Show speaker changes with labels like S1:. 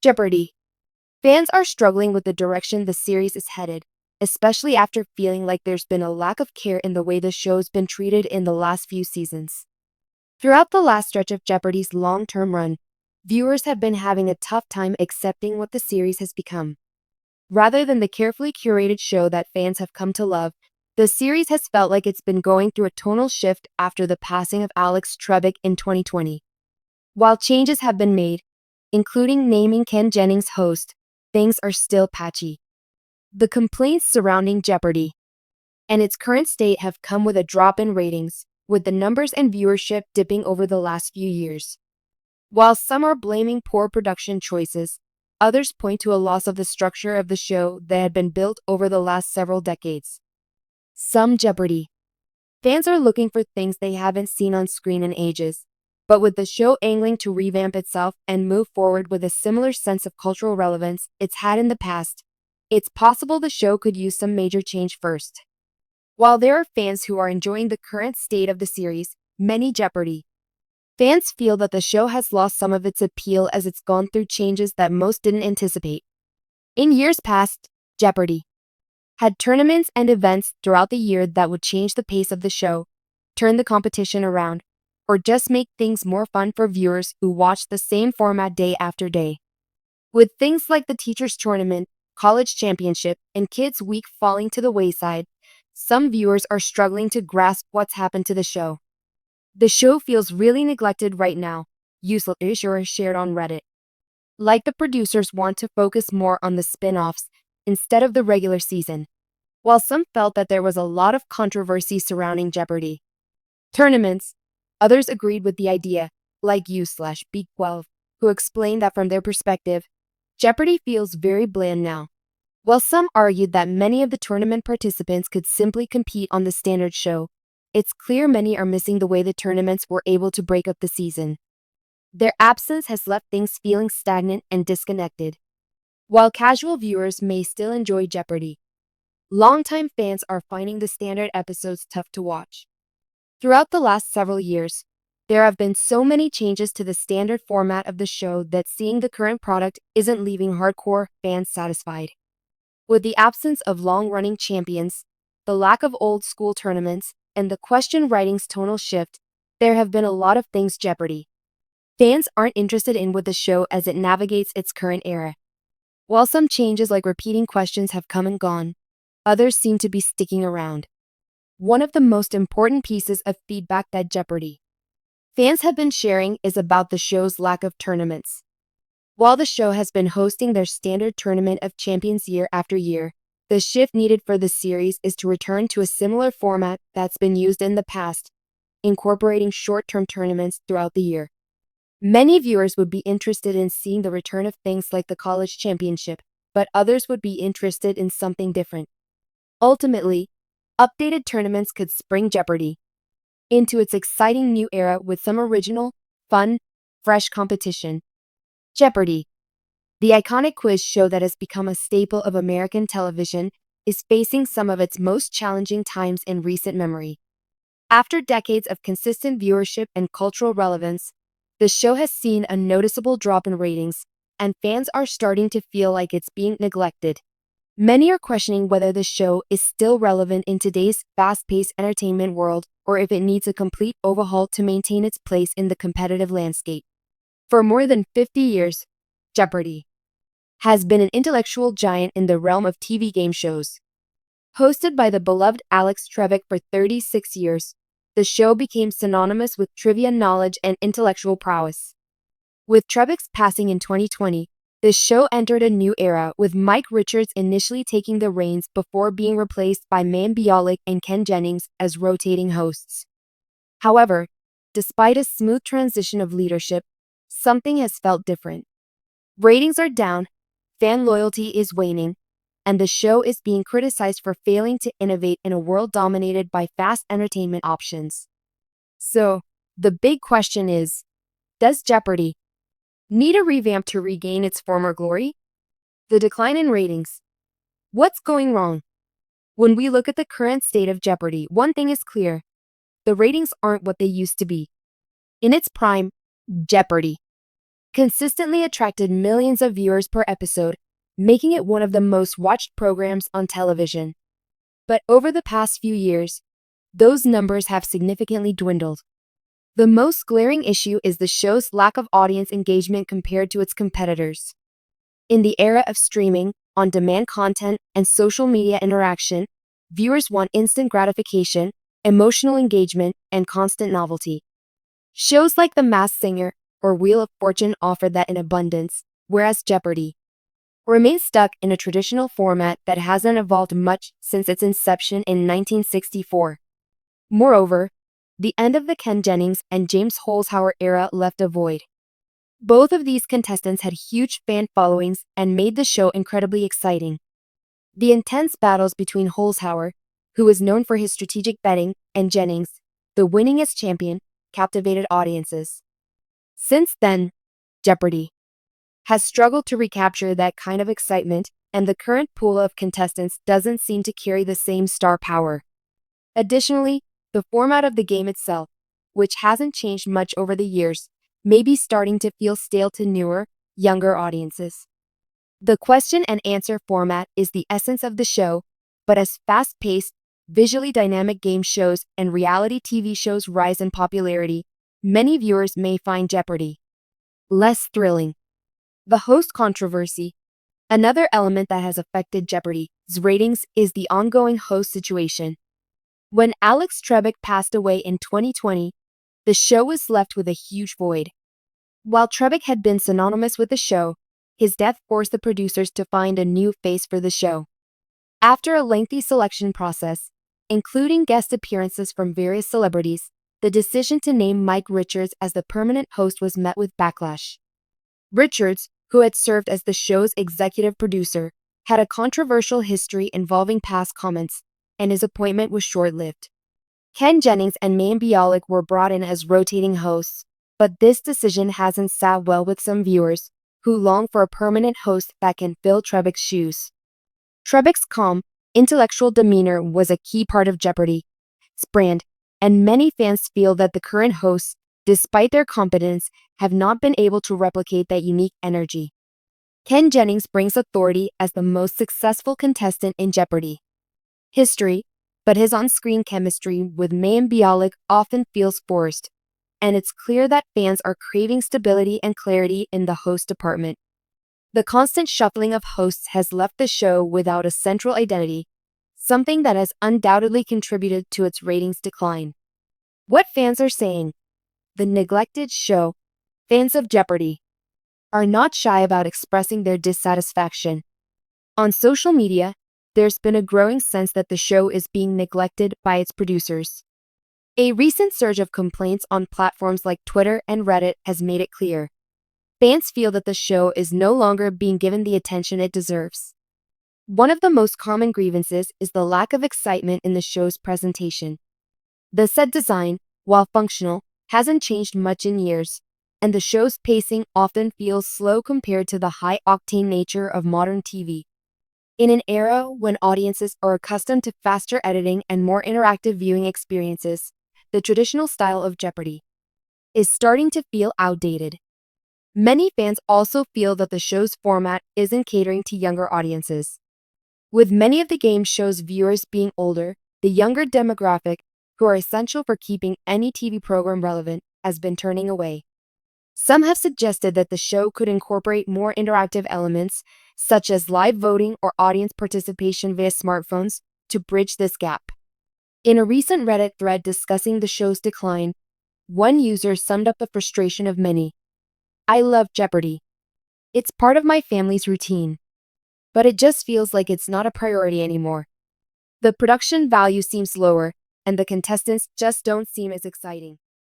S1: Jeopardy! Fans are struggling with the direction the series is headed, especially after feeling like there's been a lack of care in the way the show's been treated in the last few seasons. Throughout the last stretch of Jeopardy's long-term run, viewers have been having a tough time accepting what the series has become. Rather than the carefully curated show that fans have come to love, the series has felt like it's been going through a tonal shift after the passing of Alex Trebek in 2020. While changes have been made, including naming Ken Jennings host, things are still patchy. The complaints surrounding Jeopardy and its current state have come with a drop in ratings, with the numbers and viewership dipping over the last few years. While some are blaming poor production choices, others point to a loss of the structure of the show that had been built over the last several decades. Some Jeopardy! Fans are looking for things they haven't seen on screen in ages, but with the show angling to revamp itself and move forward with a similar sense of cultural relevance it's had in the past, it's possible the show could use some major change first. While there are fans who are enjoying the current state of the series, many Jeopardy! Fans feel that the show has lost some of its appeal as it's gone through changes that most didn't anticipate. In years past, Jeopardy! Had tournaments and events throughout the year that would change the pace of the show, turn the competition around, or just make things more fun for viewers who watch the same format day after day. With things like the Teachers' Tournament, College Championship, and Kids Week falling to the wayside, some viewers are struggling to grasp what's happened to the show. The show feels really neglected right now, users shared on Reddit. Like the producers want to focus more on the spin-offs instead of the regular season. While some felt that there was a lot of controversy surrounding Jeopardy! Tournaments, others agreed with the idea, like U/B12, who explained that from their perspective, Jeopardy! Feels very bland now. While some argued that many of the tournament participants could simply compete on the standard show, it's clear many are missing the way the tournaments were able to break up the season. Their absence has left things feeling stagnant and disconnected. While casual viewers may still enjoy Jeopardy! Longtime fans are finding the standard episodes tough to watch. Throughout the last several years, there have been so many changes to the standard format of the show that seeing the current product isn't leaving hardcore fans satisfied. With the absence of long-running champions, the lack of old-school tournaments, and the question writing's tonal shift, there have been a lot of things Jeopardy! Fans aren't interested in with the show as it navigates its current era. While some changes like repeating questions have come and gone, others seem to be sticking around. One of the most important pieces of feedback that Jeopardy! Fans have been sharing is about the show's lack of tournaments. While the show has been hosting their standard Tournament of Champions year after year, the shift needed for the series is to return to a similar format that's been used in the past, incorporating short-term tournaments throughout the year. Many viewers would be interested in seeing the return of things like the College Championship, but others would be interested in something different. Ultimately, updated tournaments could spring Jeopardy! Into its exciting new era with some original, fun, fresh competition. Jeopardy! The iconic quiz show that has become a staple of American television is facing some of its most challenging times in recent memory. After decades of consistent viewership and cultural relevance, the show has seen a noticeable drop in ratings, and fans are starting to feel like it's being neglected. Many are questioning whether the show is still relevant in today's fast-paced entertainment world or if it needs a complete overhaul to maintain its place in the competitive landscape. For more than 50 years, Jeopardy! Has been an intellectual giant in the realm of TV game shows. Hosted by the beloved Alex Trebek for 36 years, the show became synonymous with trivia knowledge and intellectual prowess. With Trebek's passing in 2020, the show entered a new era, with Mike Richards initially taking the reins before being replaced by Man Bialik and Ken Jennings as rotating hosts. However, despite a smooth transition of leadership, something has felt different. Ratings are down, fan loyalty is waning, and the show is being criticized for failing to innovate in a world dominated by fast entertainment options. So, the big question is, does Jeopardy! Need a revamp to regain its former glory? The decline in ratings. What's going wrong? When we look at the current state of Jeopardy, one thing is clear. The ratings aren't what they used to be. In its prime, Jeopardy! consistently attracted millions of viewers per episode, making it one of the most watched programs on television. But over the past few years, those numbers have significantly dwindled. The most glaring issue is the show's lack of audience engagement compared to its competitors. In the era of streaming, on-demand content, and social media interaction, viewers want instant gratification, emotional engagement, and constant novelty. Shows like The Masked Singer or Wheel of Fortune offer that in abundance, whereas Jeopardy! Remains stuck in a traditional format that hasn't evolved much since its inception in 1964. Moreover, the end of the Ken Jennings and James Holzhauer era left a void. Both of these contestants had huge fan followings and made the show incredibly exciting. The intense battles between Holzhauer, who was known for his strategic betting, and Jennings, the winningest champion, captivated audiences. Since then, Jeopardy! Has struggled to recapture that kind of excitement, and the current pool of contestants doesn't seem to carry the same star power. Additionally, the format of the game itself, which hasn't changed much over the years, may be starting to feel stale to newer, younger audiences. The question and answer format is the essence of the show, but as fast-paced, visually dynamic game shows and reality TV shows rise in popularity, many viewers may find Jeopardy! Less thrilling. The host controversy. Another element that has affected Jeopardy's ratings is the ongoing host situation. When Alex Trebek passed away in 2020, the show was left with a huge void. While Trebek had been synonymous with the show, his death forced the producers to find a new face for the show. After a lengthy selection process, including guest appearances from various celebrities, the decision to name Mike Richards as the permanent host was met with backlash. Richards, who had served as the show's executive producer, had a controversial history involving past comments, and his appointment was short-lived. Ken Jennings and Mayim Bialik were brought in as rotating hosts, but this decision hasn't sat well with some viewers, who long for a permanent host that can fill Trebek's shoes. Trebek's calm, intellectual demeanor was a key part of Jeopardy's brand, and many fans feel that the current hosts, despite their competence, have not been able to replicate that unique energy. Ken Jennings brings authority as the most successful contestant in Jeopardy! History, but his on-screen chemistry with Mayim Bialik often feels forced, and it's clear that fans are craving stability and clarity in the host department. The constant shuffling of hosts has left the show without a central identity, something that has undoubtedly contributed to its ratings decline. What fans are saying? The neglected show. Fans of Jeopardy! Are not shy about expressing their dissatisfaction. On social media, there's been a growing sense that the show is being neglected by its producers. A recent surge of complaints on platforms like Twitter and Reddit has made it clear. Fans feel that the show is no longer being given the attention it deserves. One of the most common grievances is the lack of excitement in the show's presentation. The set design, while functional, hasn't changed much in years, and the show's pacing often feels slow compared to the high-octane nature of modern TV. In an era when audiences are accustomed to faster editing and more interactive viewing experiences, the traditional style of Jeopardy! Is starting to feel outdated. Many fans also feel that the show's format isn't catering to younger audiences. With many of the game show's viewers being older, the younger demographic, who are essential for keeping any TV program relevant, has been turning away. Some have suggested that the show could incorporate more interactive elements, such as live voting or audience participation via smartphones, to bridge this gap. In a recent Reddit thread discussing the show's decline, one user summed up the frustration of many. "I love Jeopardy! It's part of my family's routine. But it just feels like it's not a priority anymore. The production value seems lower, and the contestants just don't seem as exciting."